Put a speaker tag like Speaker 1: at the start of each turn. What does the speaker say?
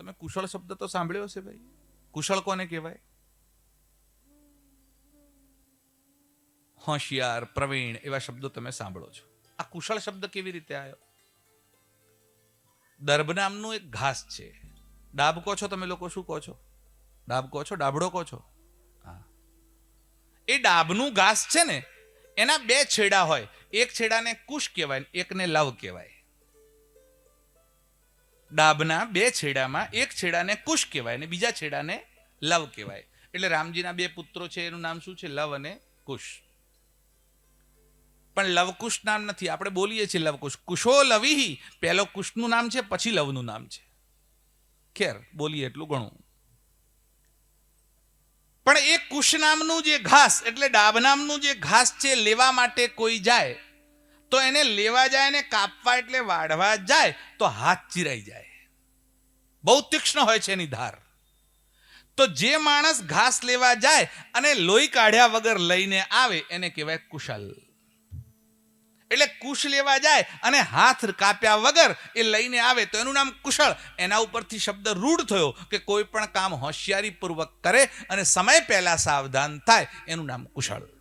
Speaker 1: તમે કુશળ શબ્દ તો સાંભળ્યો હશે ભાઈ. કુશળ કોને કહેવાય? હોશિયાર, પ્રવીણ એવા શબ્દો તમે સાંભળો છો. આ કુશળ શબ્દ કેવી રીતે આવ્યો? દર્ભ નામનું એક ઘાસ છે. ડાબ કહો છો તમે લોકો, શું કહો છો? ડાબ કહો છો, ડાબડો કહો છો? હા. એ ડાબનું ઘાસ છે ને, એના બે છેડા હોય. એક છેડાને કુશ કહેવાય, એકને લવ કહેવાય. ડાબના બે છેડામાં એક છેડાને કુશ કહેવાય ને બીજા છેડાને લવ કહેવાય. એટલે રામજીના બે પુત્રો છે, એનું નામ શું છે? લવ અને કુશ. પણ લવકુશ નામ નથી. આપણે બોલીએ છીએ લવકુશ. કુશો લવી, પહેલો કુશનું નામ છે, પછી લવનું નામ છે. ખેર, બોલીએ એટલું ઘણું. પણ એ કુશ નામનું જે ઘાસ, એટલે ડાબ નામનું જે ઘાસ છે, લેવા માટે કોઈ જાય તો એને લેવા જાય ને કાપવા એટલે વાઢવા જાય તો હાથ ચીરાઈ જાય. બહુ તીક્ષ્ણ હોય છે એની ધાર. તો જે માણસ ઘાસ લેવા જાય અને લોહી કાઢ્યા વગર લઈને આવે એને કહેવાય કુશલ. એટલે કુશ લેવા જાય અને હાથ કાપ્યા વગર એ લઈને આવે તો એનું નામ કુશળ. એના ઉપરથી શબ્દ રૂઢ થયો કે કોઈ પણ કામ હોશિયારીપૂર્વક કરે અને સમય પહેલા સાવધાન થાય, એનું નામ કુશળ.